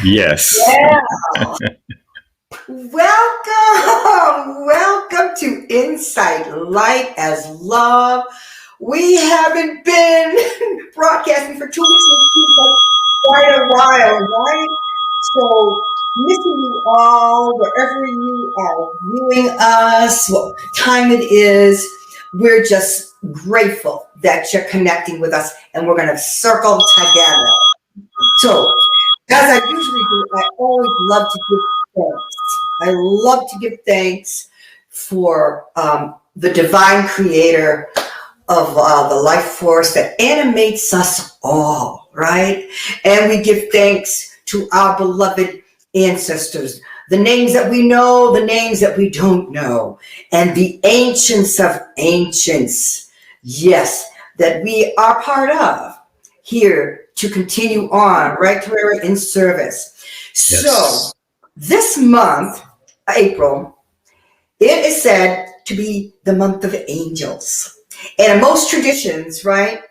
Yes. Yeah. Welcome to Insight Light as Love. We haven't been broadcasting for 2 weeks. It seems like quite a while, right? So, missing you all wherever you are viewing us, what time it is. We're just grateful that you're connecting with us, and we're going to circle together. So, as I usually do, I always love to give thanks. I love to give thanks for the divine creator of the life force that animates us all, right? And we give thanks to our beloved ancestors, the names that we know, the names that we don't know, and the ancients of ancients, yes, that we are part of here to continue on, right, Clara, in service. So Yes. this month, April, it is said to be the month of angels. And in most traditions, right,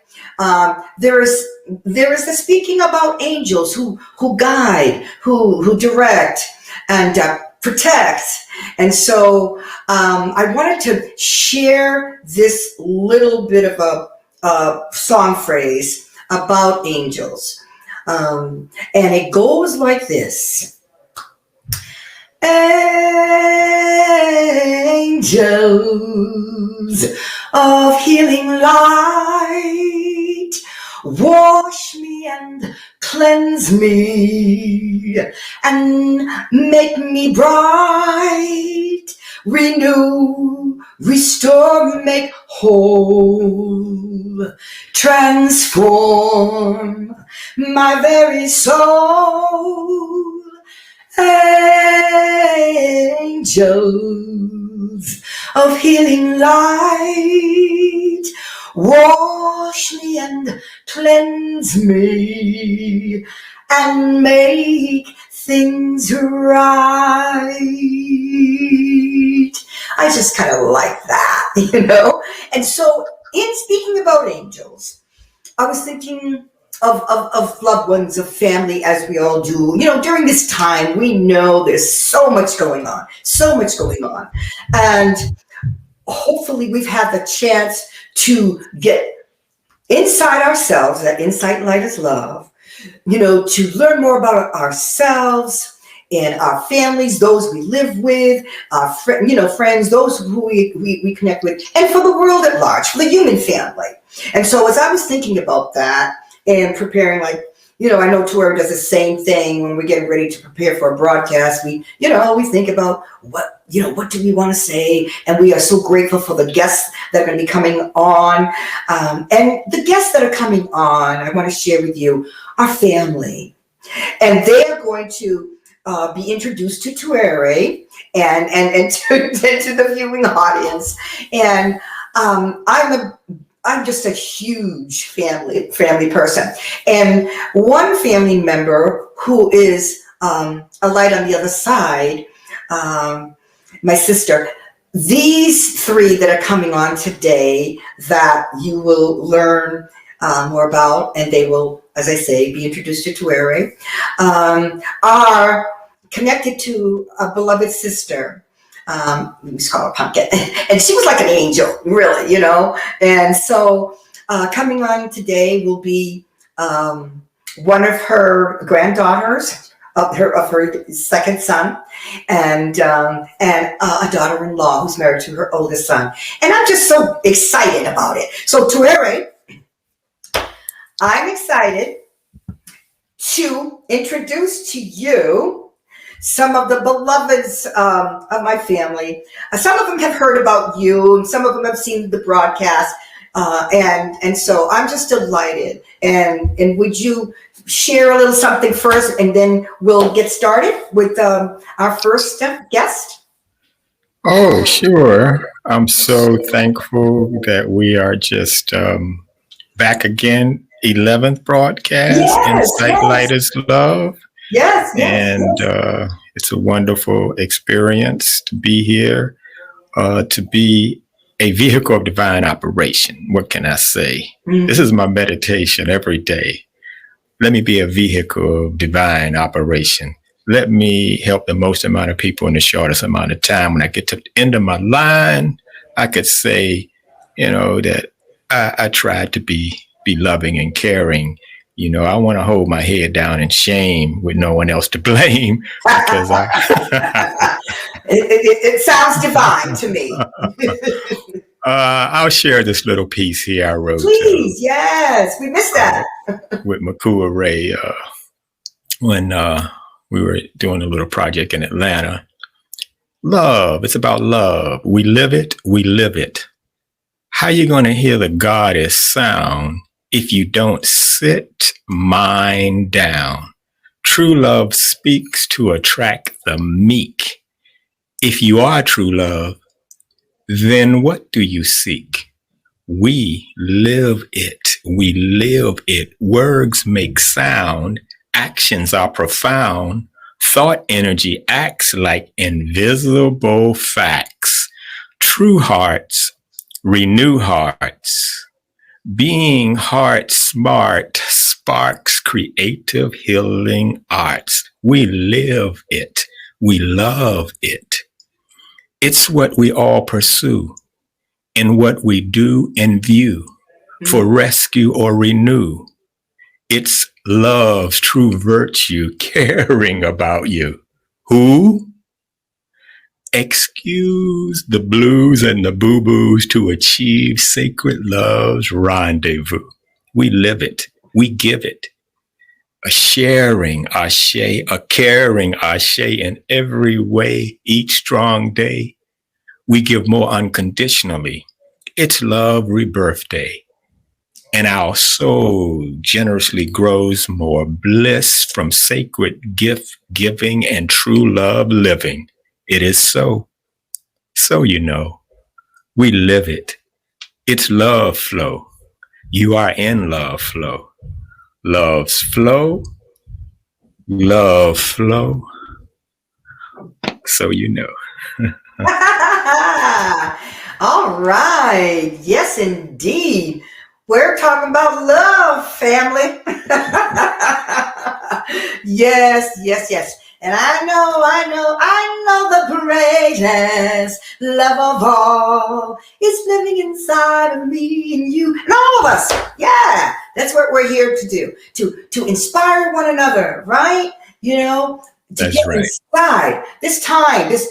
there is the speaking about angels who guide, who direct, and protect. And so I wanted to share this little bit of a song phrase about angels. And it goes like this. Angels of healing light, wash me and cleanse me and make me bright, renew, restore, make whole, transform my very soul. Angels of healing light, wash me and cleanse me and make things right. I just kind of like that, And so, in speaking about angels, I was thinking of loved ones, of family, as we all do. During this time, we know there's so much going on, so much going on. And hopefully, we've had the chance to get inside ourselves, that insight light is love, to learn more about ourselves and our families, those we live with, our friends, those who we connect with, and for the world at large, for the human family. And so as I was thinking about that and preparing, I know Tori does the same thing when we're getting ready to prepare for a broadcast. We think about what do we want to say, and we are so grateful for the guests that are going to be coming on. And the guests that are coming on, I want to share with you our family, and they are going to be introduced to Tuere and to the viewing audience. And I'm just a huge family person. And one family member who is a light on the other side, my sister, these three that are coming on today that you will learn more about, and they will, as I say, be introduced to Tuere, are connected to a beloved sister. We just call her Pumpkin. And she was like an angel, really, And so coming on today will be one of her granddaughters of her second son, and a daughter-in-law who's married to her oldest son. And I'm just so excited about it. So Tuere, I'm excited to introduce to you some of the beloveds of my family. Some of them have heard about you, and some of them have seen the broadcast. And so I'm just delighted. And would you share a little something first, and then we'll get started with our first guest? Oh, sure. I'm so thankful that we are just back again. 11th broadcast, Yes, Insight Light yes, is Love. yes, yes, And yes. it's a wonderful experience to be here, to be a vehicle of divine operation. What can I say? This is my meditation every day. let me be a vehicle of divine operation. Let me help the most amount of people in the shortest amount of time. When I get to the end of my line, I could say, that I tried to be loving and caring. I want to hold my head down in shame with no one else to blame because it sounds divine to me. I'll share this little piece here I wrote. Please, yes, we missed that. With Makua Ray when we were doing a little project in Atlanta. Love, it's about love. We live it, we live it. How you going to hear the goddess sound if you don't sit mine down? True love speaks to attract the meek. If you are true love, then what do you seek? We live it. We live it. Words make sound. Actions are profound. Thought energy acts like invisible facts. True hearts renew hearts. Being heart smart sparks creative healing arts. We live it. We love it. It's what we all pursue in what we do and view for rescue or renew. It's love's true virtue caring about you. Who? Excuse the blues and the boo-boos to achieve sacred love's rendezvous. We live it. We give it. A sharing ashe, a caring ashe in every way, each strong day. We give more unconditionally. It's love rebirth day. And our soul generously grows more bliss from sacred gift giving and true love living. It is so. So we live it. It's love flow. You are in love flow. Love's flow. Love flow. So All right. Yes, indeed. We're talking about love, family. Yes. And I know the greatest love of all is living inside of me and you and all of us. Yeah, that's what we're here to do, to inspire one another, right? To That's get right. inside this time, this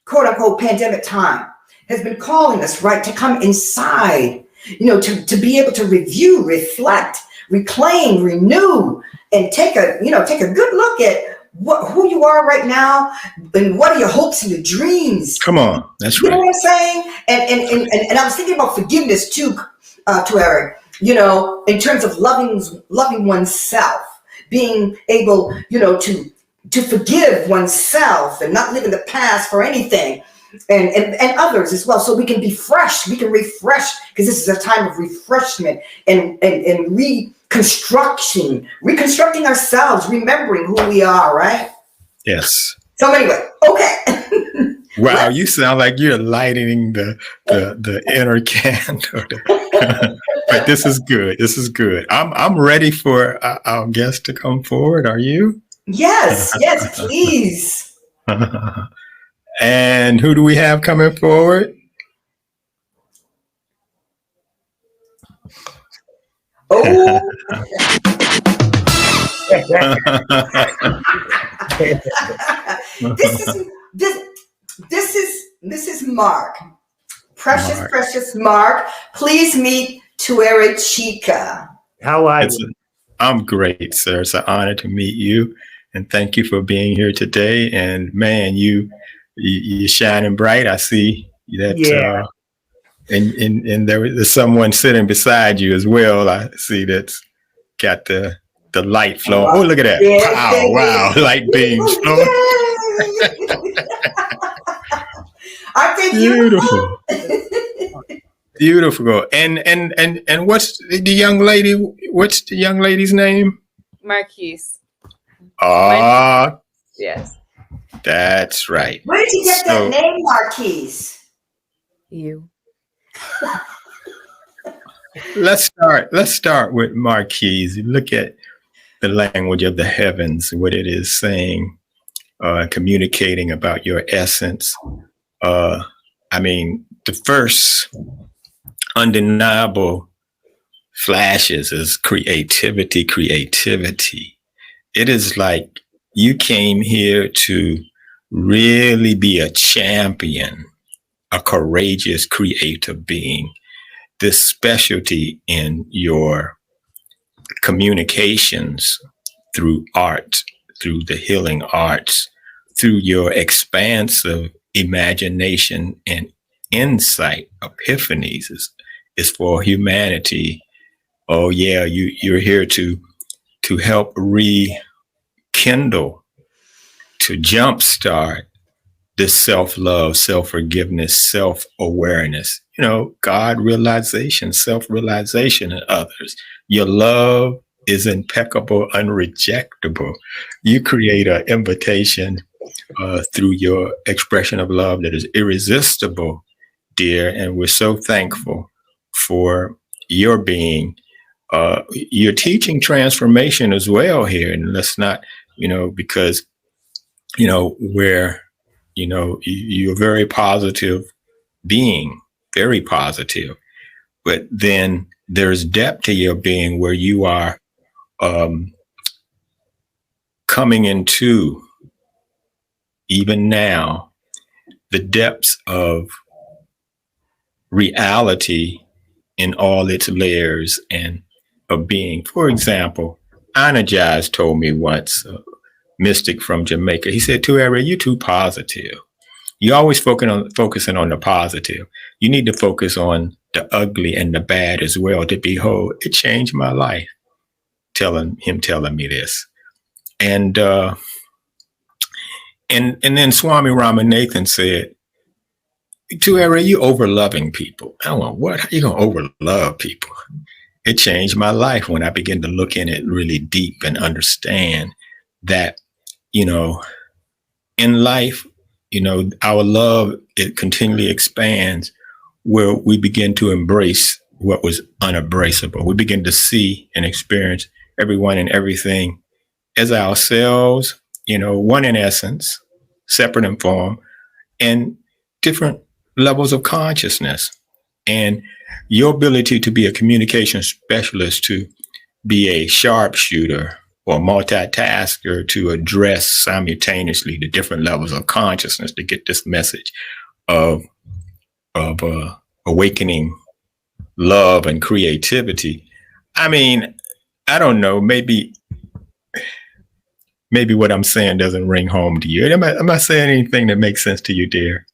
quote unquote pandemic time has been calling us, right, to come inside, to be able to review, reflect, reclaim, renew, and take a good look at who you are right now and what are your hopes and your dreams. Come on, that's right. You know what I'm saying? And I was thinking about forgiveness too, to Eric. In terms of loving oneself, being able, to forgive oneself and not live in the past for anything. And others as well, so we can be fresh, we can refresh, because this is a time of refreshment and reconstructing ourselves, remembering who we are, right? Yes. So anyway, okay. Wow, you sound like you're lighting the inner candle. But this is good. This is good. I'm ready for our guest to come forward. Are you? Yes, please. And who do we have coming forward? Oh. This is Mark. Precious Mark. Please meet Tuere Chica. How are you? I'm great, sir. It's an honor to meet you. And thank you for being here today. And man, you're shining bright. I see that. Yeah. And there's someone sitting beside you as well. I see that's got the light flowing. Oh, look at that. Yeah, wow. Light beams flowing. Aren't they beautiful? Beautiful. And what's the young lady? What's the young lady's name? Marquise. Yes. That's right. Where did you get that name, Marquise? You. Let's start with Marquise. Look at the language of the heavens, what it is saying, communicating about your essence. I mean, the first undeniable flashes is creativity, creativity. It is like you came here to really be a champion, a courageous, creative being. This specialty in your communications through art, through the healing arts, through your expansive imagination and insight, epiphanies is for humanity. Oh yeah, you're here to help rekindle, to jumpstart this self-love, self-forgiveness, self-awareness, God realization, self-realization in others. Your love is impeccable, unrejectable. You create an invitation through your expression of love that is irresistible, dear, and we're so thankful for your being. You're teaching transformation as well here, and let's not, because where you're a very positive being, very positive, but then there's depth to your being where you are coming into, even now, the depths of reality in all its layers and of being. For example, Anajaz told me once, a mystic from Jamaica, he said, Tuere, you're too positive. You're always focusing on the positive. You need to focus on the ugly and the bad as well to behold. It changed my life. Telling me this. And then Swami Ramanathan said, Tuere, you overloving people. I went, what? How you gonna overlove people? It changed my life when I began to look in it really deep and understand that, in life, our love, it continually expands where we begin to embrace what was unembraceable. We begin to see and experience everyone and everything as ourselves, one in essence, separate in form, and different levels of consciousness. And your ability to be a communication specialist, to be a sharpshooter or multitasker, to address simultaneously the different levels of consciousness to get this message of awakening love and creativity. I mean, I don't know, maybe what I'm saying doesn't ring home to you. Am I saying anything that makes sense to you, dear?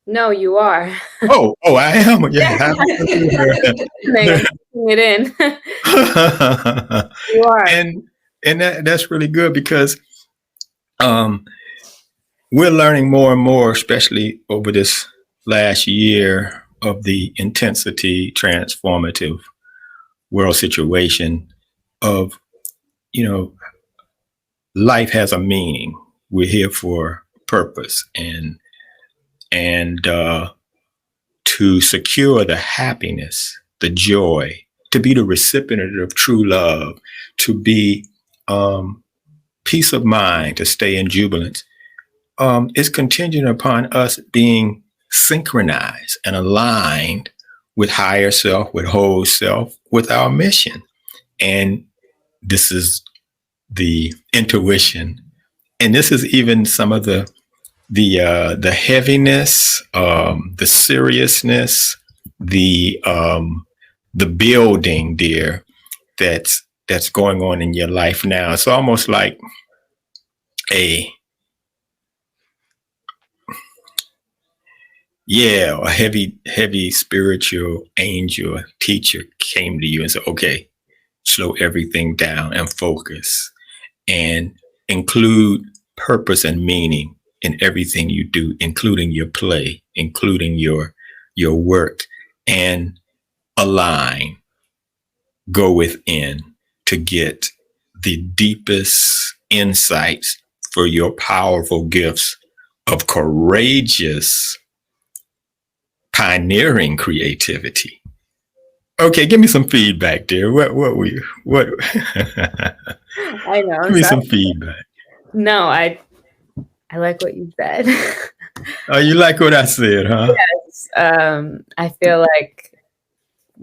No, you are. Oh, I am. Yeah. I'm putting it in. You are. And that's really good because we're learning more and more, especially over this last year, of the intensity transformative world situation of, life has a meaning. We're here for purpose and to secure the happiness, the joy, to be the recipient of true love, to be peace of mind, to stay in jubilance, is contingent upon us being synchronized and aligned with higher self, with whole self, with our mission. And this is the intuition. And this is even some of the heaviness, the seriousness, the building, dear, that's going on in your life now. It's almost like a heavy spiritual angel teacher came to you and said, okay, slow everything down and focus and include purpose and meaning in everything you do, including your play, including your work, and align, go within to get the deepest insights for your powerful gifts of courageous, pioneering creativity. Okay, give me some feedback, dear. What were you? What? I know. Give me So some feedback. no, I like what you said. Oh, you like what I said, huh? I feel like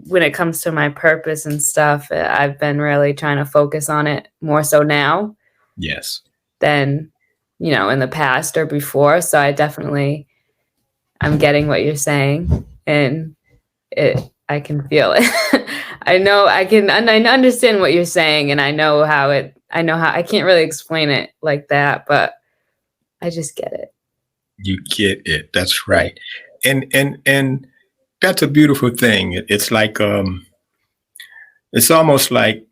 when it comes to my purpose and stuff, I've been really trying to focus on it more so now Yes. than, in the past or before. So I'm getting what you're saying, and I can feel it. I understand what you're saying, and I know how I can't really explain it like that, but I just get it. You get it. That's right. And that's a beautiful thing. It's like it's almost like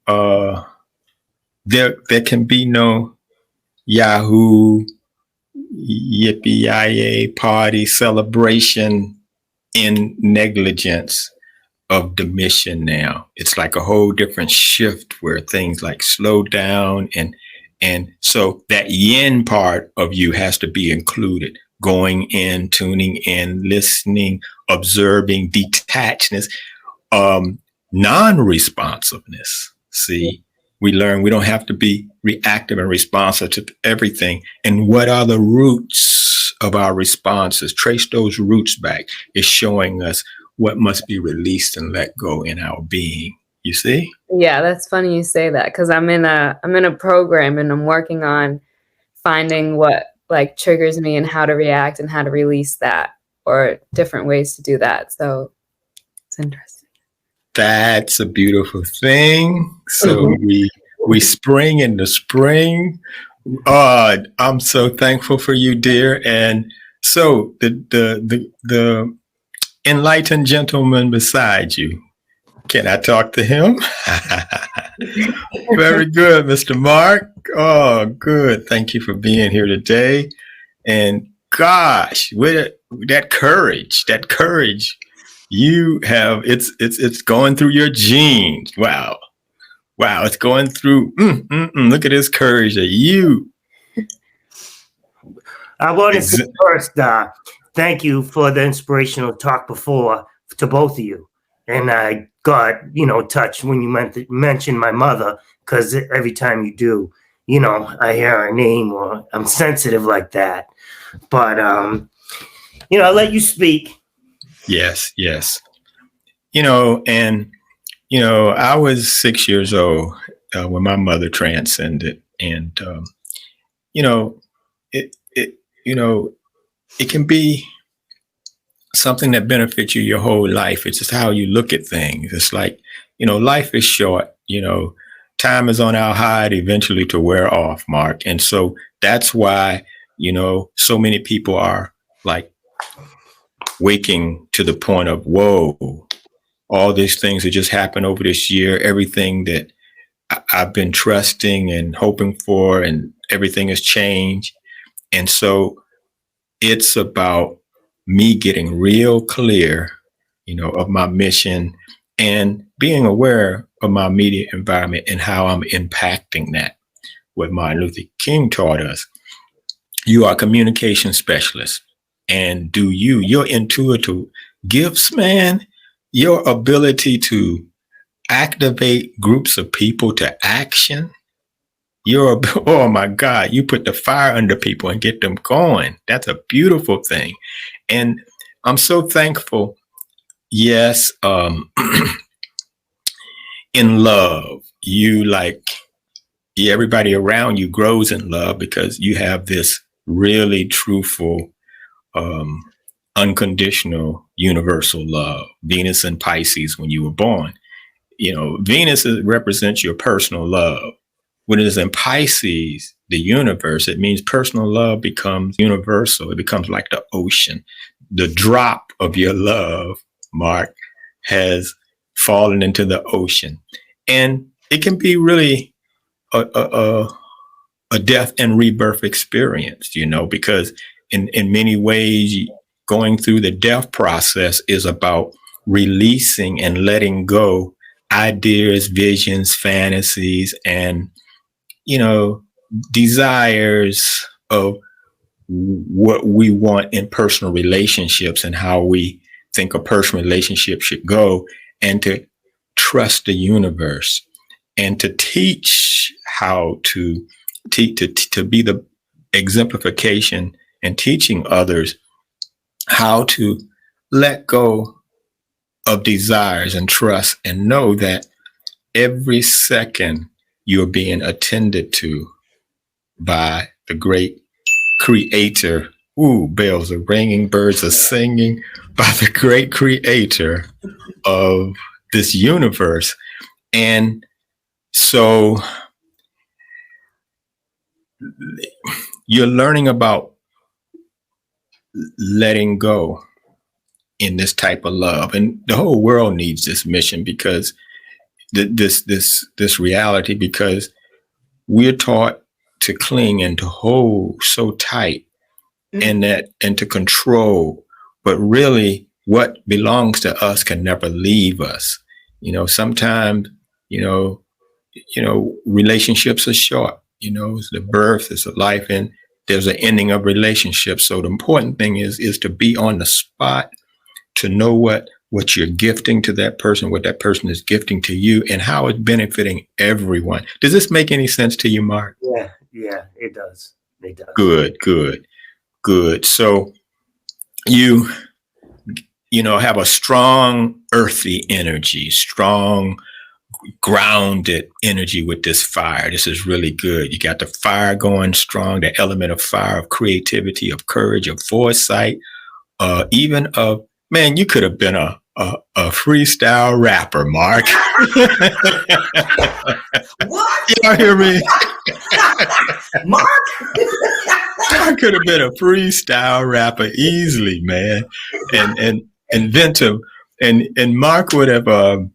uh there can be no Yahoo yippee party celebration in negligence of the mission now. It's like a whole different shift where things like slow down and so that yin part of you has to be included. Going in, tuning in, listening, observing, detachedness, non-responsiveness. See, we learn we don't have to be reactive and responsive to everything. And what are the roots of our responses? Trace those roots back. It's showing us what must be released and let go in our being. You see? Yeah, that's funny you say that, because I'm in a program and I'm working on finding what like triggers me and how to react and how to release that, or different ways to do that. So it's interesting. That's a beautiful thing. So we spring in the spring. I'm so thankful for you, dear. And so the enlightened gentleman beside you, can I talk to him? Very good, Mr. Mark. Oh, good. Thank you for being here today. And gosh, with that courage you have, it's going through your genes. Wow. It's going through. Look at this courage that you. I want to say first, thank you for the inspirational talk before to both of you. And I got, touched when you mentioned my mother, because every time you do, I hear her name, or I'm sensitive like that. But, I'll let you speak. Yes. And I was 6 years old when my mother transcended, and it it can be something that benefits you your whole life. It's just how you look at things. It's like, life is short. Time is on our hide, eventually to wear off, Mark. And so that's why, so many people are like waking to the point of, whoa, all these things that just happened over this year, everything that I've been trusting and hoping for, and everything has changed. And so it's about me getting real clear, of my mission and being aware of my immediate environment and how I'm impacting that. What Martin Luther King taught us. You are a communication specialist, and your intuitive gifts, man, your ability to activate groups of people to action. Oh my God, you put the fire under people and get them going. That's a beautiful thing. And I'm so thankful. Yes. In love, everybody around you grows in love because you have this really truthful, unconditional, universal love. Venus and Pisces, when you were born, Venus represents your personal love. When it is in Pisces, the universe, it means personal love becomes universal. It becomes like the ocean. The drop of your love, Mark, has fallen into the ocean. And it can be really a death and rebirth experience, because in many ways, going through the death process is about releasing and letting go ideas, visions, fantasies, and desires of what we want in personal relationships and how we think a personal relationship should go, and to trust the universe and to teach how to be the exemplification and teaching others how to let go of desires and trust and know that every second you're being attended to by the great creator. Ooh, bells are ringing, birds are singing, by the great creator of this universe. And so you're learning about letting go in this type of love. And the whole world needs this mission, because this reality, because we're taught to cling and to hold so tight, and to control, but really what belongs to us can never leave us. Sometimes, relationships are short. It's the birth, it's a life, and there's an ending of relationships. So the important thing is to be on the spot, to know what you're gifting to that person, what that person is gifting to you, and how it's benefiting everyone. Does this make any sense to you, Mark? Yeah, it does. It does. Good. So you have a strong earthy energy, strong grounded energy with this fire. This is really good. You got the fire going strong, the element of fire, of creativity, of courage, of foresight, even of, man, you could have been a freestyle rapper, Mark. What? Y'all hear me? Mark? I could have been a freestyle rapper easily, man, and inventive. And Mark would have, how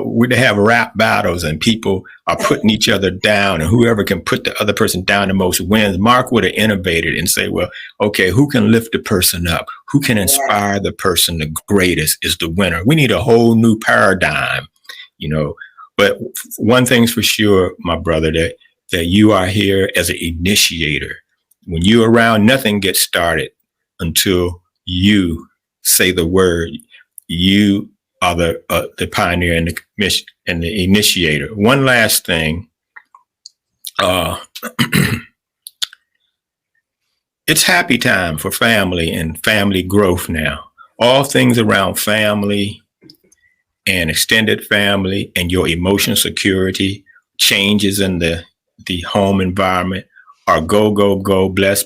we'd have rap battles and people are putting each other down, and whoever can put the other person down the most wins. Mark would have innovated and say, well, okay, who can lift the person up? Who can inspire the person the greatest is the winner. We need a whole new paradigm, But one thing's for sure, my brother, that you are here as an initiator. When you're around, nothing gets started until you say the word. You are the pioneer and the initiator. One last thing. It's happy time for family and family growth now. All things around family and extended family and your emotional security, changes in the home environment are go, bless,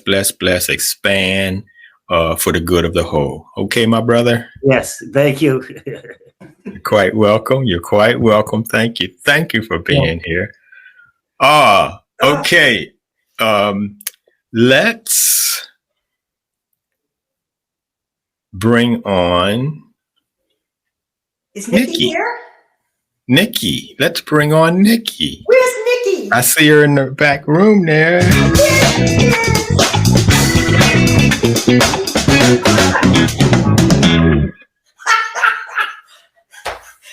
expand for the good of the whole. Okay, my brother? Yes, thank you. You're quite welcome. Thank you for being here. Okay. Let's bring on Is Nikki here? Nikki. Let's bring on Nikki. Where's Nikki? I see her in the back room there.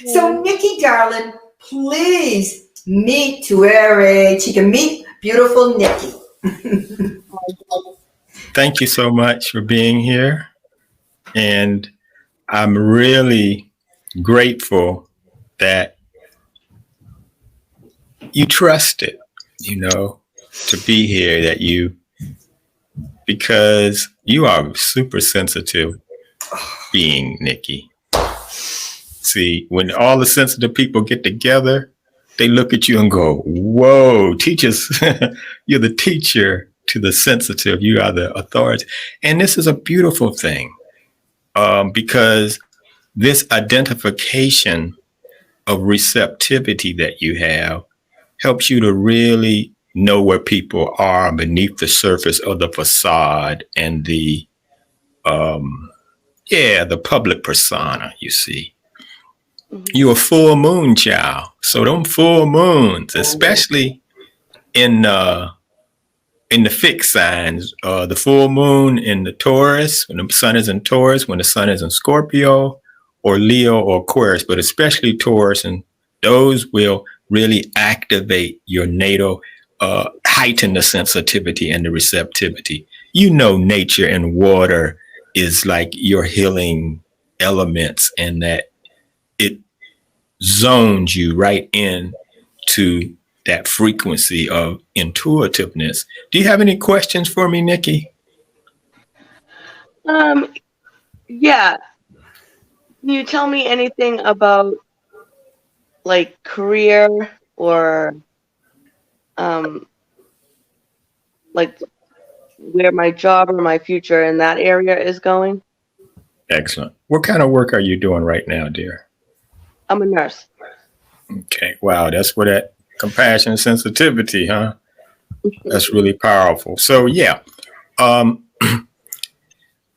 So Nikki, darling, please meet Tuere. She can meet beautiful Nikki. Thank you so much for being here. And I'm really grateful that you trusted, to be here, because you are a super sensitive being, Nikki. See, when all the sensitive people get together, they look at you and go, whoa, teachers, you're the teacher to the sensitive. You are the authority. And this is a beautiful thing, because this identification of receptivity that you have helps you to really know where people are beneath the surface of the facade and the public persona, you see. You're a full moon child. So them full moons, especially in the fixed signs, the full moon in the Taurus, when the sun is in Taurus, when the sun is in Scorpio or Leo or Aquarius, but especially Taurus, and those will really activate your natal, heighten the sensitivity and the receptivity. Nature and water is like your healing elements, and that zones you right in to that frequency of intuitiveness. Do you have any questions for me, Nikki? Yeah. Can you tell me anything about like career or like where my job or my future in that area is going? Excellent. What kind of work are you doing right now, dear? I'm a nurse. Okay. Wow. That's where that compassion and sensitivity, huh? That's really powerful. So yeah.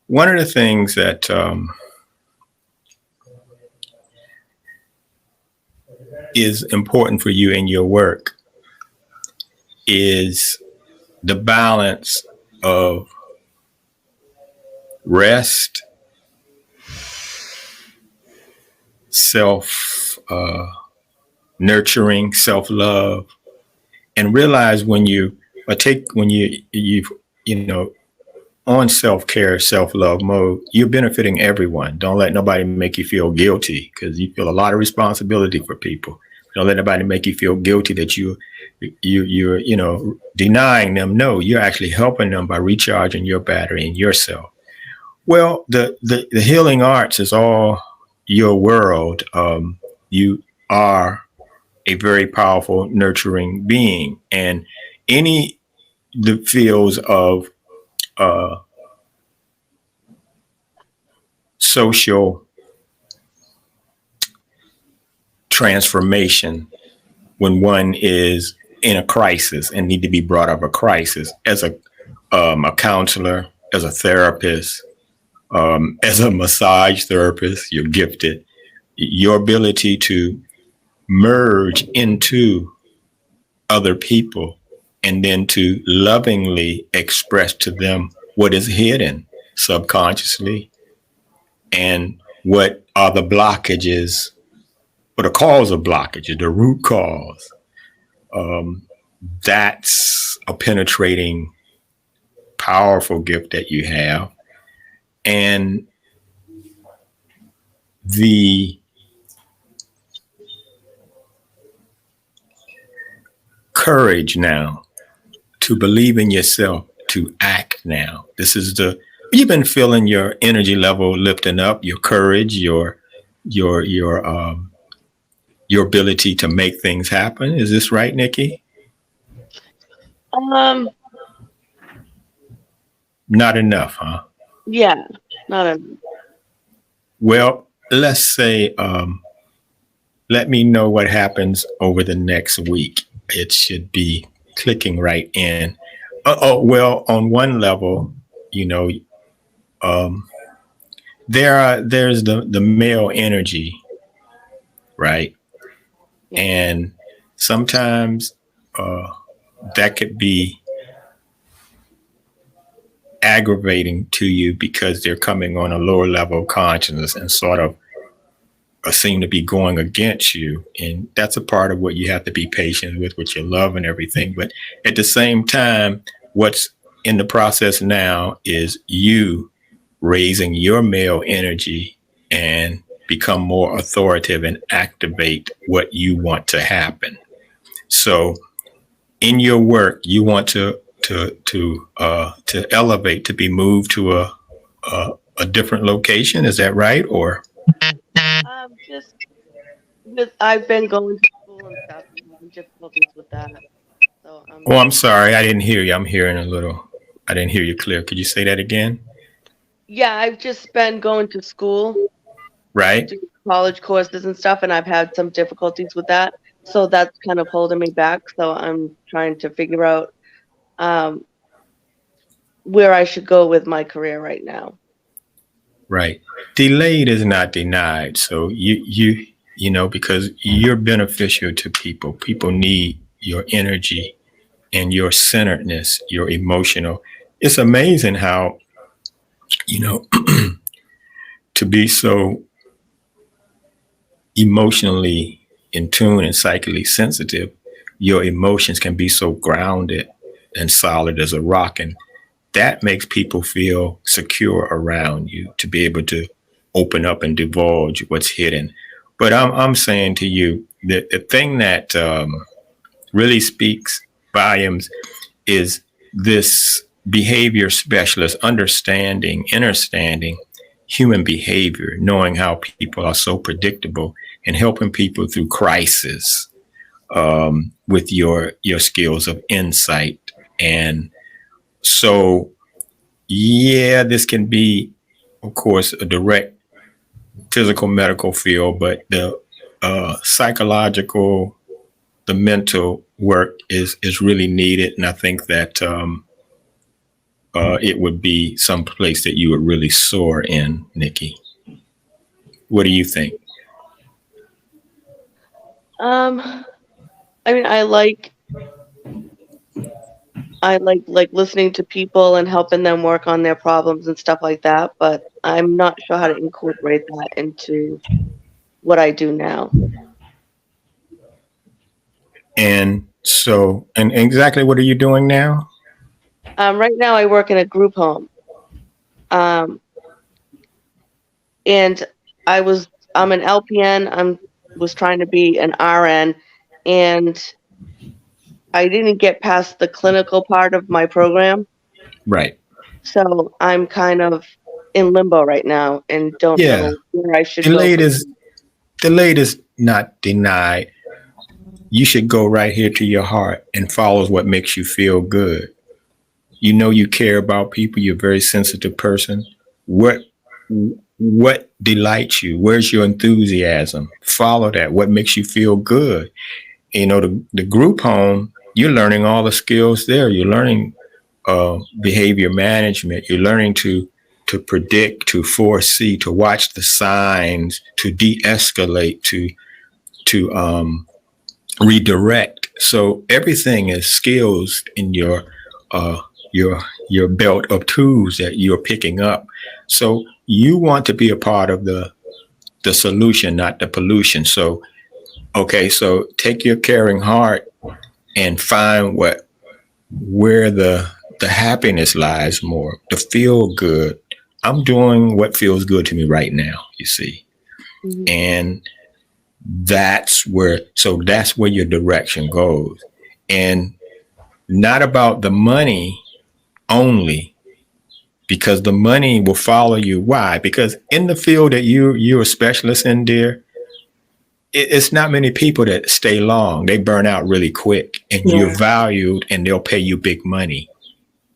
One of the things that is important for you in your work is the balance of rest, self nurturing, self love, and realize when you on self care, self love mode, you're benefiting everyone. Don't let nobody make you feel guilty, because you feel a lot of responsibility for people. Don't let nobody make you feel guilty that you're denying them. No, you're actually helping them by recharging your battery and yourself. Well, the healing arts is all your world. You are a very powerful, nurturing being, and any the fields of social transformation, when one is in a crisis and need to be brought out of a crisis, as a counselor, as a therapist, as a massage therapist, you're gifted. Your ability to merge into other people and then to lovingly express to them what is hidden subconsciously and what are the blockages, or the cause of blockages, the root cause. That's a penetrating, powerful gift that you have. And the courage now to believe in yourself, to act now. You've been feeling your energy level lifting up, your courage, your ability to make things happen. Is this right, Nikki? Not enough, huh? Yeah, not enough. Well, let's say, let me know what happens over the next week. It should be clicking right in. Well, on one level, there's the male energy, right? Yeah. And sometimes that could be aggravating to you because they're coming on a lower level of consciousness and sort of seem to be going against you. And that's a part of what you have to be patient with your love and everything. But at the same time, what's in the process now is you raising your male energy and become more authoritative and activate what you want to happen. So in your work, you want to elevate, to be moved to a different location. Is that right? Or Just I've been going to school and stuff, and having difficulties with that. So I'm sorry, I didn't hear you. I didn't hear you clear. Could you say that again? Yeah, I've just been going to school, Right. do college courses and stuff, and I've had some difficulties with that. So that's kind of holding me back. So I'm trying to figure out where I should go with my career right now. Right. Delayed is not denied. So because you're beneficial to people. People need your energy and your centeredness, your emotional. It's amazing how, to be so emotionally in tune and psychically sensitive, your emotions can be so grounded and solid as a rock. And that makes people feel secure around you, to be able to open up and divulge what's hidden. But I'm saying to you that the thing that really speaks volumes is this behavior specialist understanding, understanding human behavior, knowing how people are so predictable, and helping people through crisis with your skills of insight. And so, yeah, this can be, of course, a direct physical medical field, but the psychological, the mental work is really needed, and I think that it would be some place that you would really soar in, Nikki. What do you think? I mean, I like listening to people and helping them work on their problems and stuff like that, but I'm not sure how to incorporate that into what I do now. And so, and exactly what are you doing now? Right now I work in a group home. And I'm an LPN. Was trying to be an RN, and I didn't get past the clinical part of my program. Right. So I'm kind of in limbo right now and don't know where I should delayed go. Delayed is not denied. You should go right here to your heart and follow what makes you feel good. You know you care about people. You're a very sensitive person. What delights you? Where's your enthusiasm? Follow that. What makes you feel good? You know, the group home, you're learning all the skills there. You're learning behavior management. You're learning to predict, to foresee, to watch the signs, to de-escalate, to redirect. So everything is skills in your belt of tools that you're picking up. So you want to be a part of the solution, not the pollution. So, okay, so take your caring heart and find where the happiness lies more, the feel good. I'm doing what feels good to me right now, you see. Mm-hmm. And that's where your direction goes. And not about the money only, because the money will follow you. Why? Because in the field that you're a specialist in, dear, it's not many people that stay long. They burn out really quick, and you're valued, and they'll pay you big money.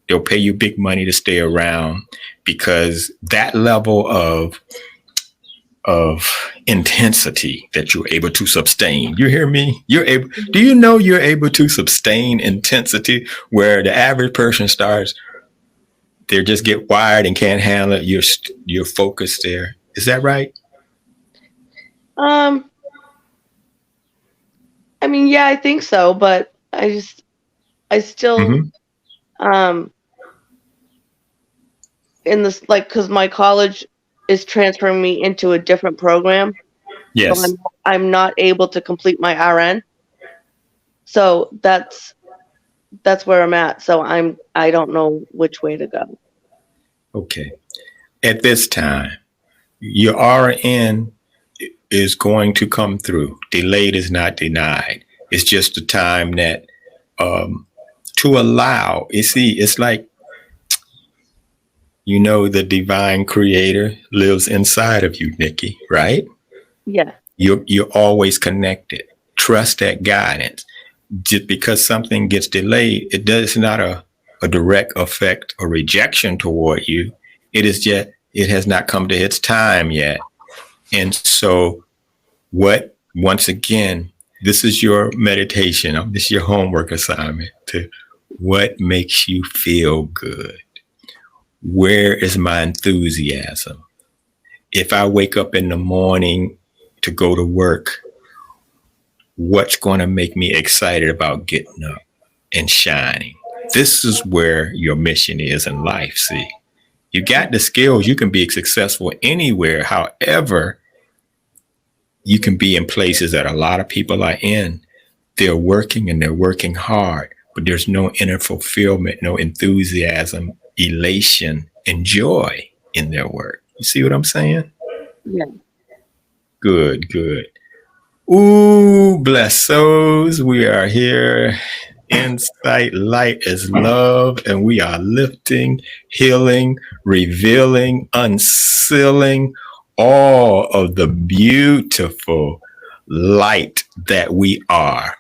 They'll pay you big money to stay around, because that level of intensity that you're able to sustain. You hear me? Do you know you're able to sustain intensity where the average person starts, they just get wired and can't handle it. You're focused there. Is that right? I mean, yeah, I think so, but I still, in this, like, because my college is transferring me into a different program. Yes. So I'm not able to complete my RN. So that's where I'm at. So I don't know which way to go. Okay. At this time, your RN is going to come through. Delayed is not denied. It's just a time that to allow. You see, it's like, you know, the divine creator lives inside of you, Nikki, right? Yeah. You're always connected. Trust that guidance. Just because something gets delayed, it does not a direct effect or rejection toward you. It is just, it has not come to its time yet. And so once again, this is your meditation. This is your homework assignment to what makes you feel good. Where is my enthusiasm? If I wake up in the morning to go to work, what's going to make me excited about getting up and shining? This is where your mission is in life. See, you got the skills. You can be successful anywhere. However, you can be in places that a lot of people are in. They're working and they're working hard, but there's no inner fulfillment, no enthusiasm, elation, and joy in their work. You see what I'm saying? Yeah. Good, good. Ooh, bless souls. We are here. Insight, light is love, and we are lifting, healing, revealing, unsealing all of the beautiful light that we are.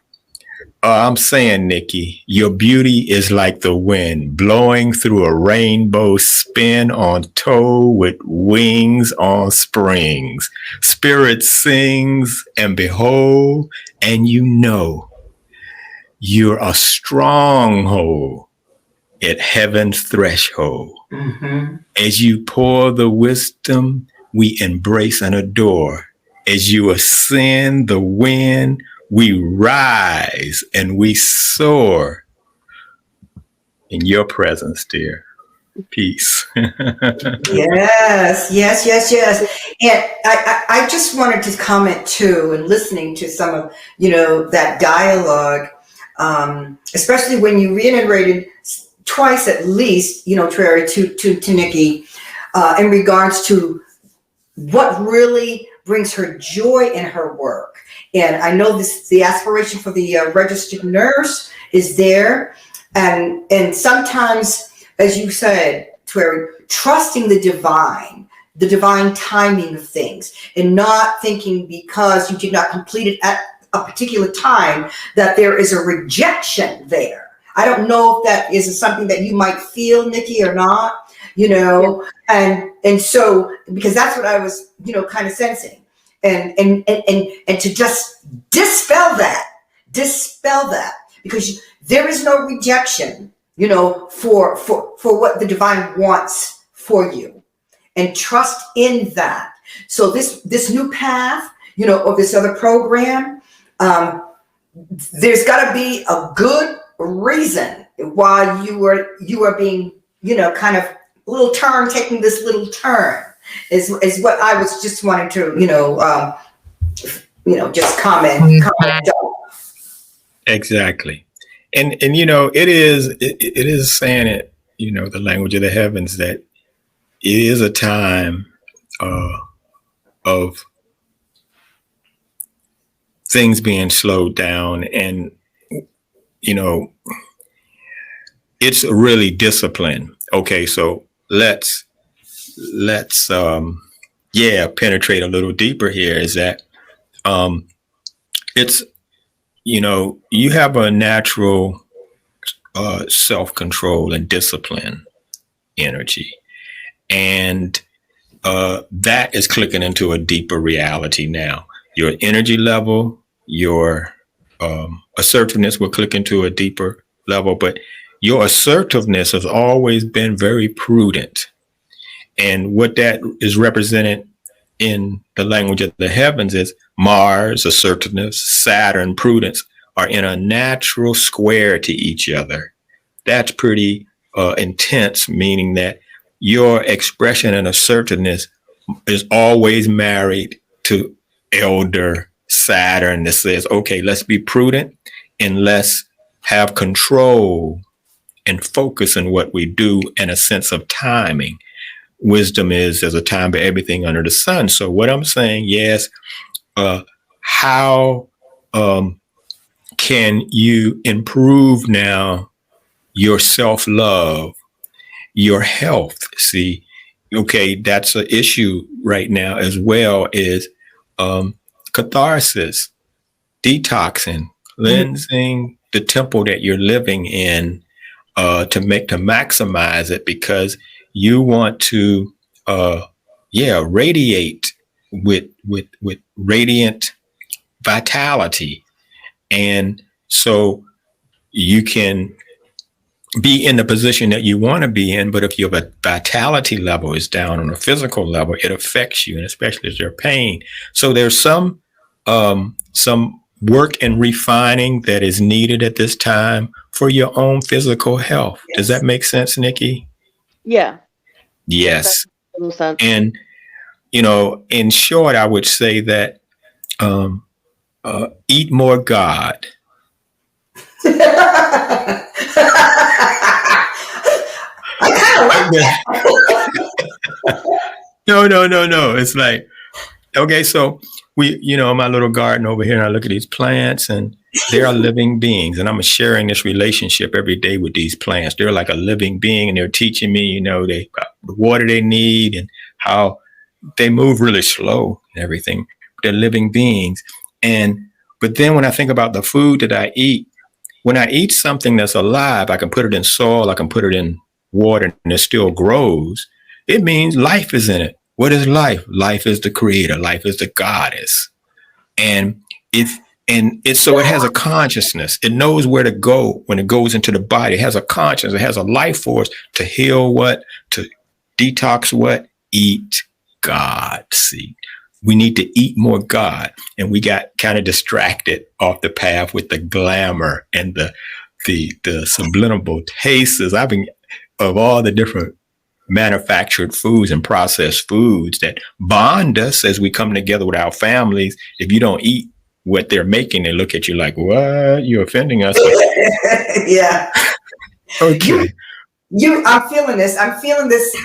I'm saying, Nikki, your beauty is like the wind blowing through a rainbow spin on toe with wings on springs. Spirit sings, and behold, and you know you're a stronghold at heaven's threshold. Mm-hmm. As you pour the wisdom, we embrace and adore. As you ascend the wind, we rise and we soar in your presence, dear. Peace. Yes, yes, yes, yes. And I just wanted to comment too, and listening to some of, that dialogue, especially when you reiterated twice at least, Trary, to Nikki, in regards to what really brings her joy in her work. And I know the aspiration for the registered nurse is there. And sometimes, as you said, Terry, trusting the divine timing of things, and not thinking because you did not complete it at a particular time that there is a rejection there. I don't know if that is something that you might feel, Nikki, or not, and so, because that's what I was, kind of sensing, and to just dispel that, because there is no rejection, for what the divine wants for you, and trust in that. So this new path, of this other program, there's got to be a good reason why you are being, kind of taking this little turn is what I was just wanting to, just comment on. Exactly. And it is saying it, the language of the heavens, that it is a time of things being slowed down, and it's really discipline. Okay, so let's penetrate a little deeper here. Is that it's you have a natural self-control and discipline energy, and that is clicking into a deeper reality now. Your energy level, your assertiveness will click into a deeper level, but your assertiveness has always been very prudent. And what that is represented in the language of the heavens is Mars, assertiveness, Saturn, prudence, are in a natural square to each other. That's pretty intense, meaning that your expression and assertiveness is always married to elder Saturn that says, okay, let's be prudent and let's have control and focus on what we do, and a sense of timing. Wisdom is there's a time for everything under the sun. So what I'm saying, yes, how can you improve now your self-love, your health? See, okay, that's an issue right now as well, is catharsis, detoxing, cleansing the temple that you're living in, to maximize it, because you want to radiate with radiant vitality. And so you can be in the position that you want to be in, but if your vitality level is down on a physical level, it affects you, and especially if there's pain. So there's some work and refining that is needed at this time for your own physical health. Yes. Does that make sense, Nikki? Yeah. Yes. That makes sense. And, in short, I would say that eat more God. No. It's like, okay, so my little garden over here, and I look at these plants, and they are living beings, and I'm sharing this relationship every day with these plants. They're like a living being, and they're teaching me, the water they need and how they move really slow and everything. They're living beings. But then when I think about the food that I eat, when I eat something that's alive, I can put it in soil, I can put it in water, and it still grows. It means life is in it. What is life? Life is the creator. Life is the goddess. And so it has a consciousness. It knows where to go when it goes into the body. It has a conscience. It has a life force to heal what, to detox what, eat God. See, we need to eat more God. And we got kind of distracted off the path with the glamour and the subliminal tastes. Of all the different manufactured foods and processed foods that bond us as we come together with our families. If you don't eat what they're making, they look at you like, what? You're offending us. Yeah. Okay. I'm feeling this.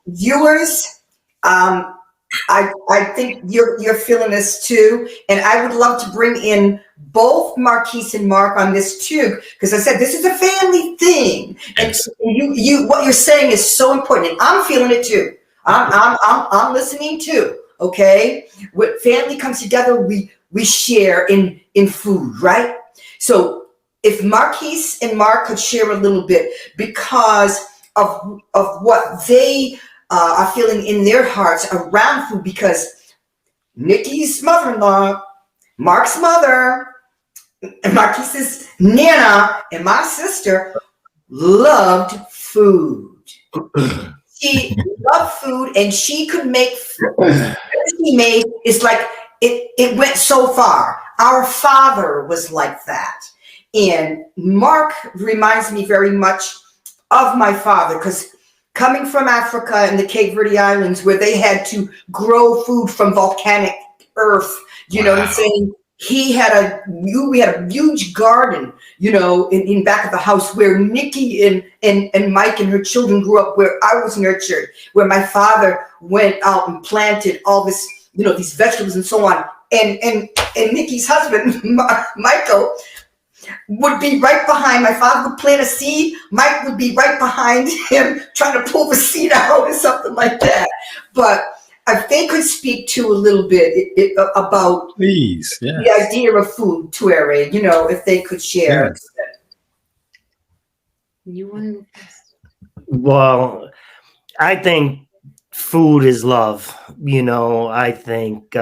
Viewers, I think you're feeling this too. And I would love to bring in both Marquise and Mark on this too, because I said this is a family thing, Yes. and you what you're saying is so important, and I'm feeling it too. I'm listening too. Okay, when family comes together, we share in food, right? So if Marquise and Mark could share a little bit because of what they are feeling in their hearts around food, because Nikki's mother-in-law, Mark's mother, and Marquise's Nana, and my sister loved food. She loved food, and she could make food. She made, it's like it went so far. Our father was like that. And Mark reminds me very much of my father, because coming from Africa and the Cape Verde Islands, where they had to grow food from volcanic earth, you know what I'm saying? We had a huge garden, in back of the house where Nikki and Mike and her children grew up, where I was nurtured, where my father went out and planted all this, these vegetables and so on. And Nikki's husband, Michael, would be right behind. My father would plant a seed. Mike would be right behind him trying to pull the seed out or something like that. But if they could speak to a little bit about Please, yes. the idea of food, Tuere, if they could share. Yes. You want to go first? Well, I think food is love. I think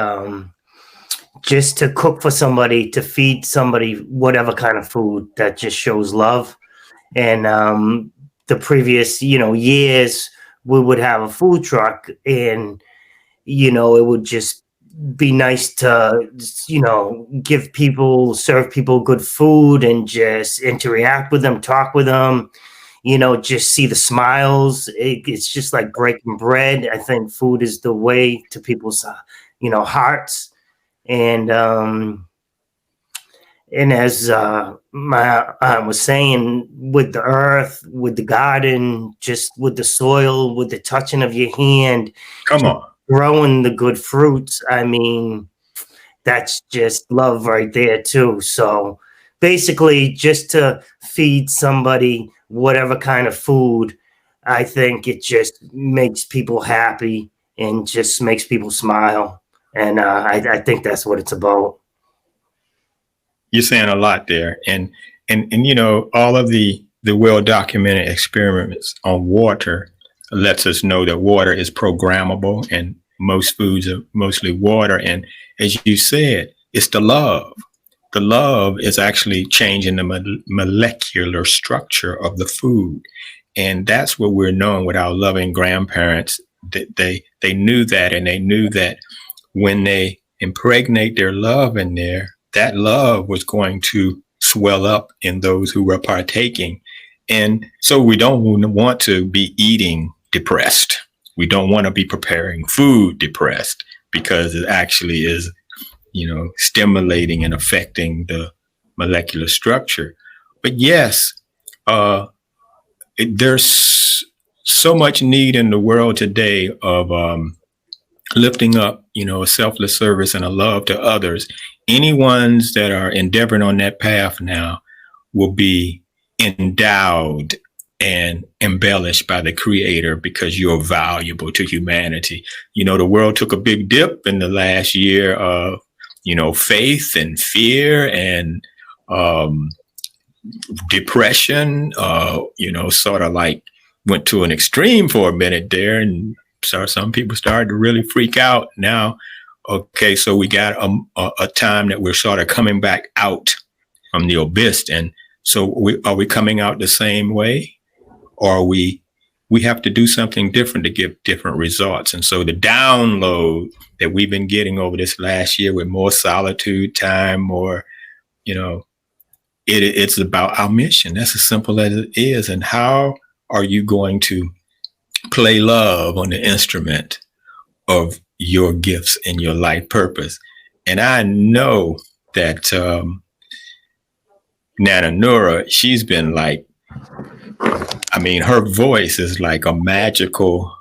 just to cook for somebody, to feed somebody whatever kind of food, that just shows love. And the previous, years, we would have a food truck, and it would just be nice to, serve people good food and just interact with them, talk with them, just see the smiles. It's just like breaking bread. I think food is the way to people's, hearts. And as my aunt was saying, with the earth, with the garden, just with the soil, with the touching of your hand, Come on. growing the good fruits, I mean, that's just love right there too. So basically, just to feed somebody whatever kind of food, I think it just makes people happy and just makes people smile. And I think that's what it's about. You're saying a lot there. And all of the well-documented experiments on water lets us know that water is programmable, and most foods are mostly water. And as you said, it's the love. The love is actually changing the molecular structure of the food. And that's what we're knowing with our loving grandparents. That they knew that, and they knew that when they impregnate their love in there, that love was going to swell up in those who were partaking. And so we don't want to be eating depressed. We don't want to be preparing food depressed, because it actually is, stimulating and affecting the molecular structure. But yes, there's so much need in the world today of lifting up, a selfless service and a love to others. Any ones that are endeavoring on that path now will be endowed and embellished by the Creator because you're valuable to humanity. The world took a big dip in the last year of, faith and fear and depression, sort of like went to an extreme for a minute there. And so some people started to really freak out. Now, okay, so we got a time that we're sort of coming back out from the abyss. And so are we coming out the same way? Or we have to do something different to get different results. And so the download that we've been getting over this last year with more solitude time, more, it's about our mission. That's as simple as it is. And how are you going to play love on the instrument of your gifts and your life purpose? And I know that Nana Nura, she's been like, her voice is like a magical,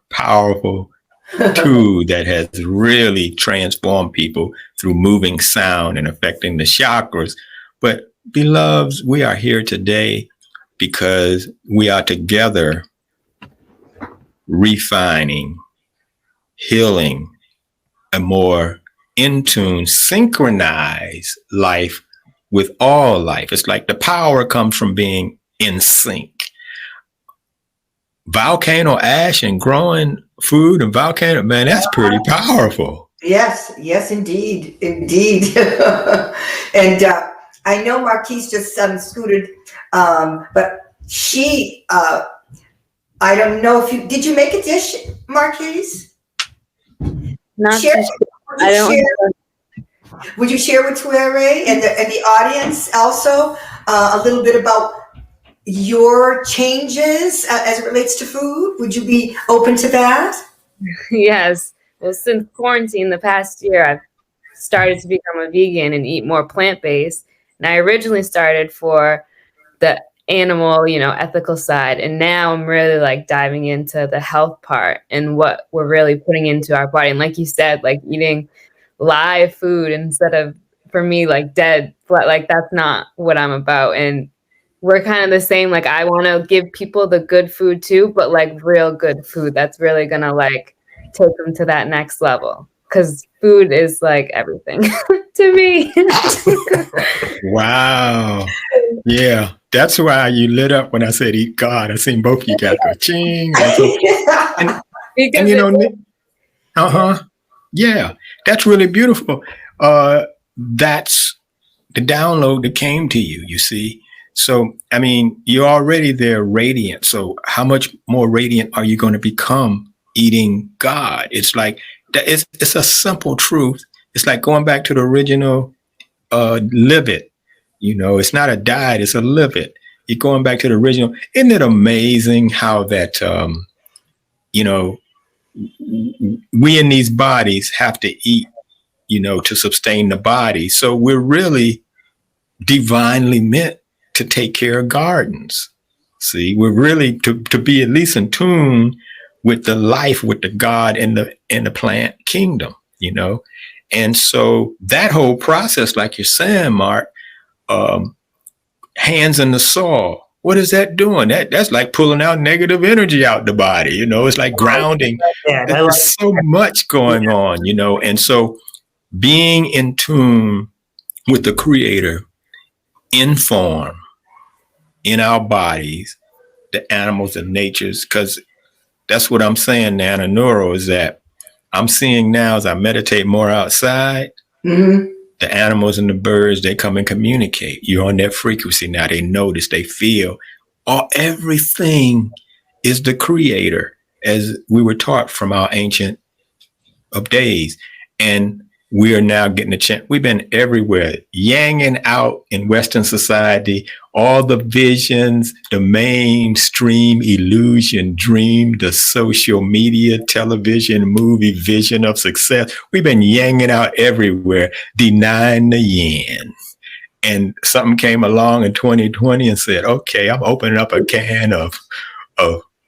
powerful tool that has really transformed people through moving sound and affecting the chakras. But beloveds, we are here today because we are together refining, healing a more in tune, synchronized life with all life. It's like the power comes from being in sync. Volcano ash and growing food and volcano, man, that's pretty powerful. Yes, indeed. And I know Marquise just scooted, but she, I don't know if did you make a dish, Marquise? Not share, I don't. Would you share with Tuere and the audience also a little bit about your changes as it relates to food? Would you be open to that? Yes. Well, since quarantine the past year, I've started to become a vegan and eat more plant-based. And I originally started for the animal, ethical side. And now I'm really like diving into the health part and what we're really putting into our body. And like you said, like eating live food instead of, for me, like dead, like that's not what I'm about. And we're kind of the same. Like I want to give people the good food too, but like real good food that's really going to like take them to that next level. Because food is like everything to me. Wow. Yeah. That's why you lit up when I said eat God. I seen both of you guys go ching. And yeah, that's really beautiful. That's the download that came to you, you see. So, you're already there radiant. So how much more radiant are you going to become eating God? It's like, it's a simple truth. It's like going back to the original, live it. It's not a diet, it's a live it. You're going back to the original. Isn't it amazing how that, we in these bodies have to eat, to sustain the body. So we're really divinely meant to take care of gardens. See, we're really to be at least in tune with the life, with the God and the plant kingdom, And so that whole process, like you're saying, Mark, hands in the soil. What is that doing? That's like pulling out negative energy out the body. It's like grounding. There's so much going on, And so being in tune with the Creator in form, in our bodies, the animals and natures, because that's what I'm saying, Nana Neuro, is that I'm seeing now as I meditate more outside, the animals and the birds, they come and communicate. You're on that frequency now. They notice, they feel. Everything is the Creator, as we were taught from our ancient of days. And we are now getting a chance. We've been everywhere, yanging out in Western society, all the visions, the mainstream illusion, dream, the social media, television, movie vision of success. We've been yanging out everywhere, denying the yin. And something came along in 2020 and said, okay, I'm opening up a can of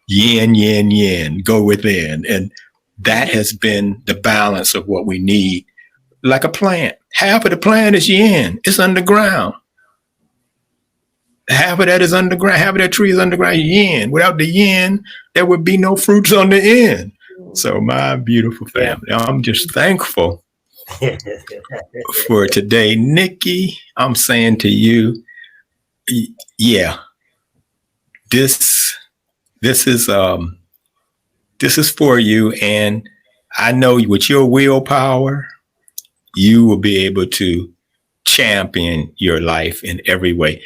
yin, yin, yin, go within. And that has been the balance of what we need. Like a plant. Half of the plant is yin. It's underground. Half of that is underground. Half of that tree is underground yin. Without the yin, there would be no fruits on the end. So my beautiful family, I'm just thankful for today. Nikki, I'm saying to you, yeah, this is for you. And I know with your willpower, you will be able to champion your life in every way.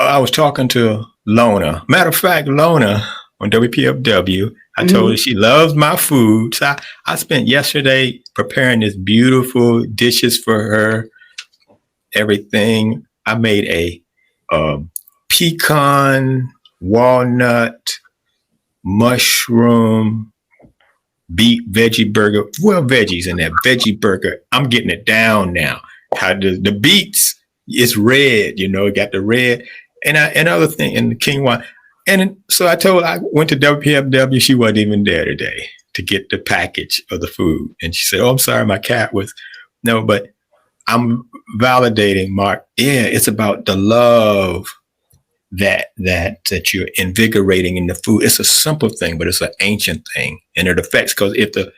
I was talking to Lona. Matter of fact, Lona on WPFW, I told her she loves my food. So I spent yesterday preparing this beautiful dishes for her, everything. I made a pecan, walnut, mushroom, beet veggie burger. Well, veggies in that veggie burger. I'm getting it down now. How the beets, it's red, it got the red and other thing and the quinoa. And so I went to WPFW. She wasn't even there today to get the package of the food. And she said, "Oh, I'm sorry, my cat was." No, but I'm validating, Mark. Yeah, it's about the love that you're invigorating in the food. It's a simple thing, but it's an ancient thing, and it affects, because if the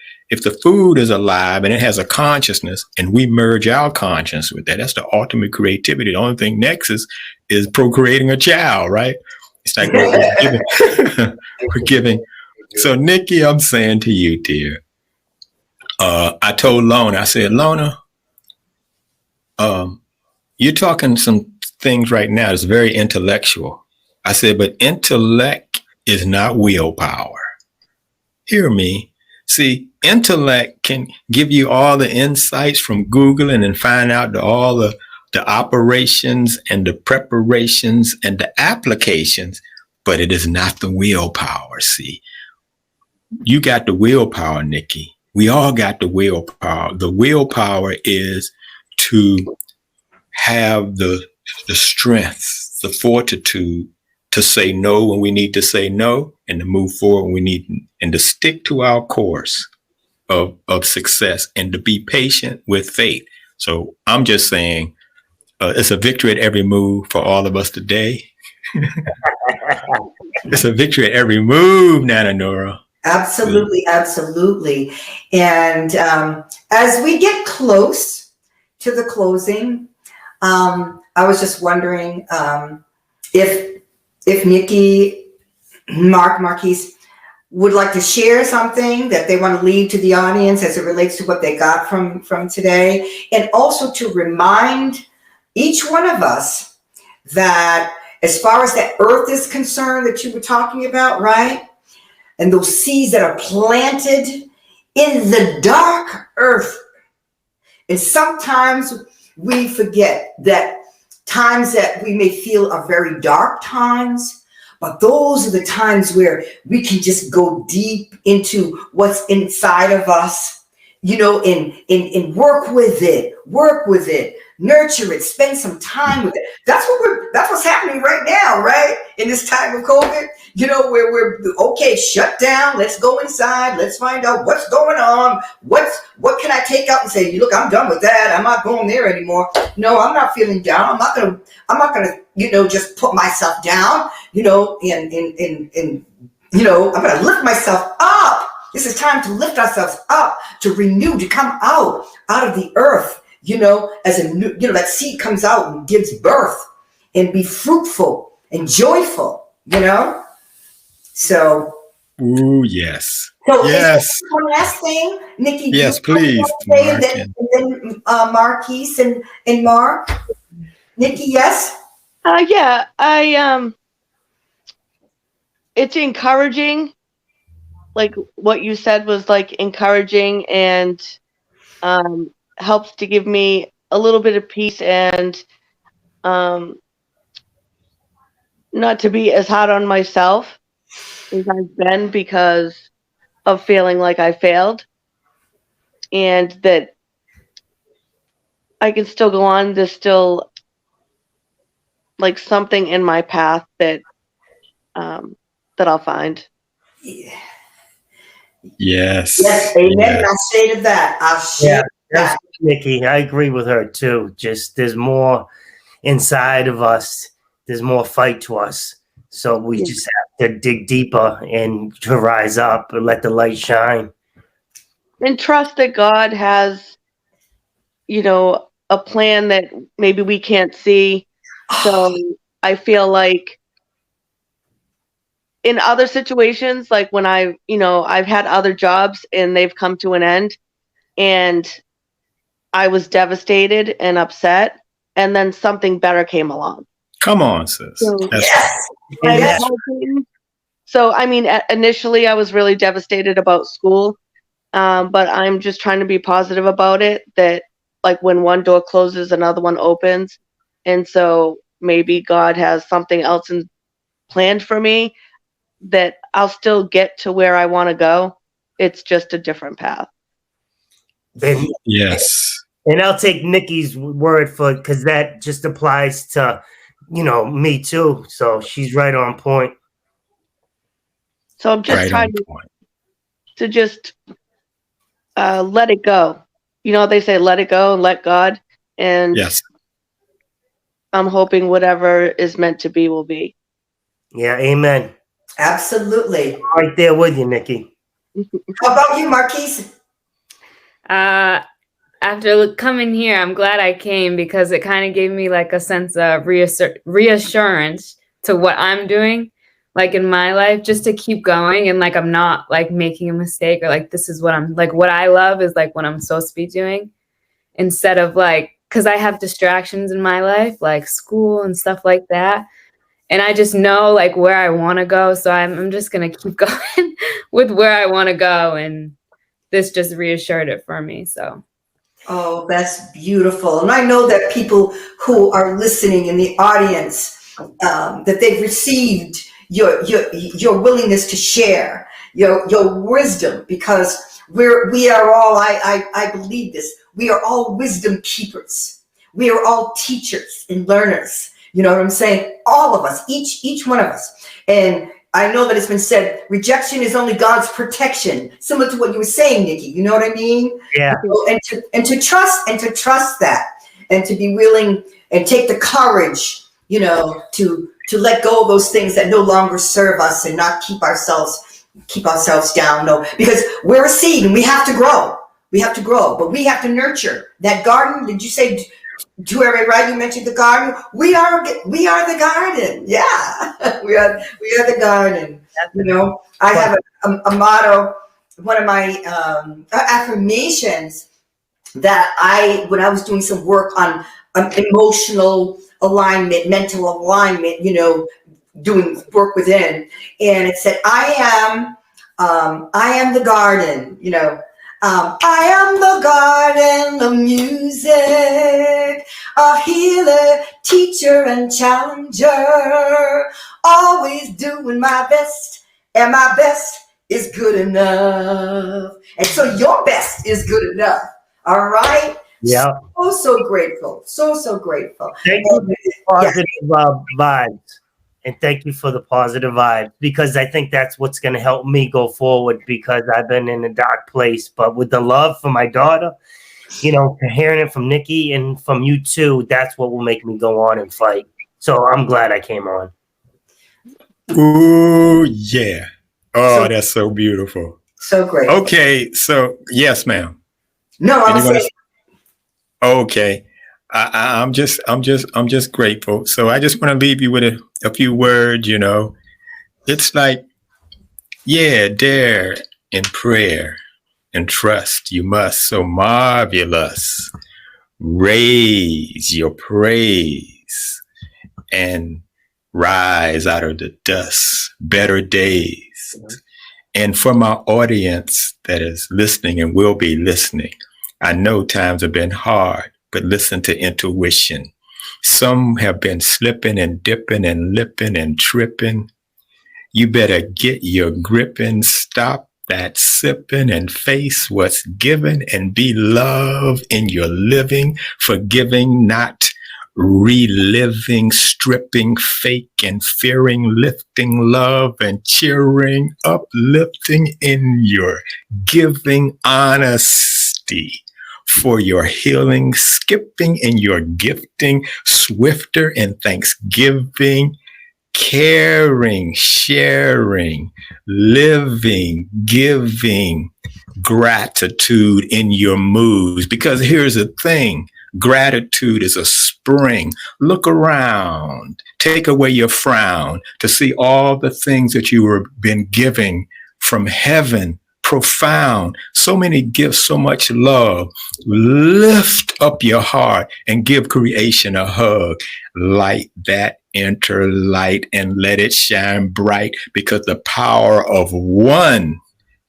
food is alive and it has a consciousness, and we merge our consciousness with that, that's the ultimate creativity. The only thing next is procreating a child, right? It's like we're giving. We're giving. So Nikki, I'm saying to you, dear, I told Lona, I said, Lona, you're talking some things right now that's very intellectual. I said, but intellect is not willpower. Hear me. See, intellect can give you all the insights from Google and then find out all the operations and the preparations and the applications, but it is not the willpower. See, you got the willpower, Nikki. We all got the willpower. The willpower is to have the strength, the fortitude to say no when we need to say no, and to move forward when we need, and to stick to our course of success, and to be patient with faith. So I'm just saying, it's a victory at every move for all of us today. It's a victory at every move, Nana Nora. Absolutely, absolutely. And as we get close to the closing, I was just wondering if Nikki, Marquise would like to share something that they want to leave to the audience as it relates to what they got from today, and also to remind each one of us that as far as the earth is concerned that you were talking about, right? And those seeds that are planted in the dark earth. And sometimes we forget that times that we may feel are very dark times, but those are the times where we can just go deep into what's inside of us, and work with it, nurture it, spend some time with it. That's what's happening right now, right? In this time of COVID, where we're okay, shut down, let's go inside, let's find out what's going on, what can I take out and say, look, I'm done with that, I'm not going there anymore. No, I'm not feeling down. I'm not gonna, just put myself down, and I'm gonna lift myself up. This is time to lift ourselves up, to renew, to come out of the earth, as a new, that seed comes out and gives birth, and be fruitful and joyful, So. Ooh, yes. So yes. One last thing, Nikki. Yes, please. Mark, and then Marquise and Mark. Nikki, yes. Yeah, it's encouraging. Like what you said was like encouraging, and helps to give me a little bit of peace, and not to be as hard on myself as I've been because of feeling like I failed, and that I can still go on. There's still like something in my path that I'll find. Yes. Yes, amen. Yes. I'll say to that. I'll share That's that. Nikki. I agree with her too. Just there's more inside of us. There's more fight to us. So we Yeah. just have to dig deeper and to rise up and let the light shine. And trust that God has, a plan that maybe we can't see. So I feel like in other situations, like when I've had other jobs and they've come to an end, and I was devastated and upset, and then something better came along. Come on, sis. So, That's Yes. I'm Yes. hoping. So, I mean, initially I was really devastated about school, but I'm just trying to be positive about it, that like when one door closes, another one opens. And so maybe God has something else planned for me, that I'll still get to where I want to go. It's just a different path. Then, yes. and I'll take Nikki's word for it because that just applies to, me too. So she's right on point. So I'm just Right trying on point. to just let it go. They say let it go and let God. And Yes. I'm hoping whatever is meant to be will be. Yeah, amen. Absolutely. Right there with you, Nikki. How about you, Marquise? After coming here, I'm glad I came because it kind of gave me like a sense of reassurance to what I'm doing, like in my life, just to keep going, and like I'm not like making a mistake, or like this is what I'm like, what I love is like what I'm supposed to be doing, instead of like, because I have distractions in my life like school and stuff like that, and I just know like where I want to go, so I'm just gonna keep going with where I want to go, and this just reassured it for me. So Oh, that's beautiful. And I know that people who are listening in the audience, that they've received your willingness to share your wisdom, because we are all, I believe this, we are all wisdom keepers. We are all teachers and learners. You know what I'm saying? All of us, each one of us. And I know that it's been said, rejection is only God's protection, similar to what you were saying, Nikki. You know what I mean? Yeah. And to trust that, and to be willing and take the courage, to let go of those things that no longer serve us, and not keep ourselves down. No, because we're a seed and we have to grow. We have to grow, but we have to nurture that garden. Did you say? Do I right? You mentioned the garden. We are the garden. Yeah, we are the garden. I have a motto. One of my affirmations that when I was doing some work on emotional alignment, mental alignment, doing work within, and it said, I am the garden. I am the garden of music, a healer, teacher, and challenger, always doing my best, and my best is good enough. And so your best is good enough. All right? Yeah. So grateful. So grateful. Thank you for the positive vibes. And thank you for the positive vibe, because I think that's what's going to help me go forward, because I've been in a dark place. But with the love for my daughter, hearing it from Nikki and from you too, that's what will make me go on and fight. So I'm glad I came on. Ooh, yeah. Oh, that's so beautiful. So great. Okay, so yes, ma'am. No, I'm saying. Okay. I'm just grateful. So I just want to leave you with a few words, It's like, dare in prayer and trust you must, so marvelous. Raise your praise and rise out of the dust, better days. And for my audience that is listening and will be listening, I know times have been hard, but listen to intuition. Some have been slipping and dipping and lipping and tripping. You better get your gripping, stop that sipping, and face what's given, and be love in your living, forgiving, not reliving, stripping, fake and fearing, lifting love and cheering, uplifting in your giving honesty. For your healing, skipping in your gifting, swifter in thanksgiving, caring, sharing, living, giving, gratitude in your moves. Because here's the thing, gratitude is a spring. Look around, take away your frown to see all the things that you were been giving from heaven. Profound, so many gifts, so much love. Lift up your heart and give creation a hug. Light that inner light and let it shine bright, because the power of one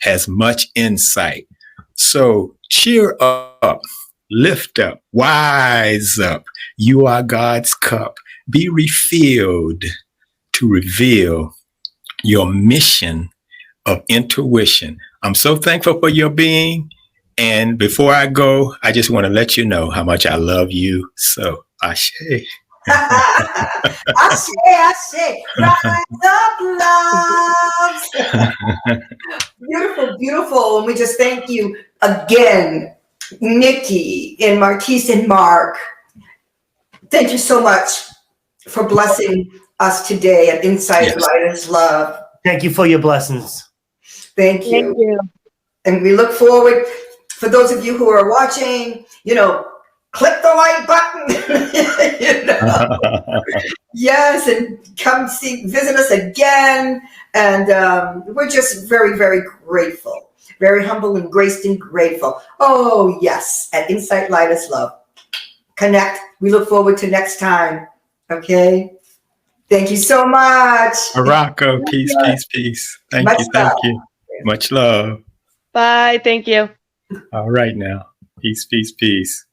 has much insight. So cheer up, lift up, wise up. You are God's cup. Be refilled to reveal your mission of intuition. I'm so thankful for your being. And before I go, I just want to let you know how much I love you. So, Ashe. Ashe, Ashe, rise up, loves. Beautiful, beautiful. And we just thank you again, Nikki and Marquise and Mark. Thank you so much for blessing us today at Insight Light is Love. Thank you for your blessings. Thank you. Thank you. And we look forward, for those of you who are watching, click the like button. Yes, and come visit us again. And we're just very, very grateful, very humble and graced and grateful. Oh, yes, at Insight Light is Love. Connect. We look forward to next time. Okay? Thank you so much. Morocco, peace, peace, peace. Thank you. Much love. Bye. Thank you. All right now. Peace, peace, peace.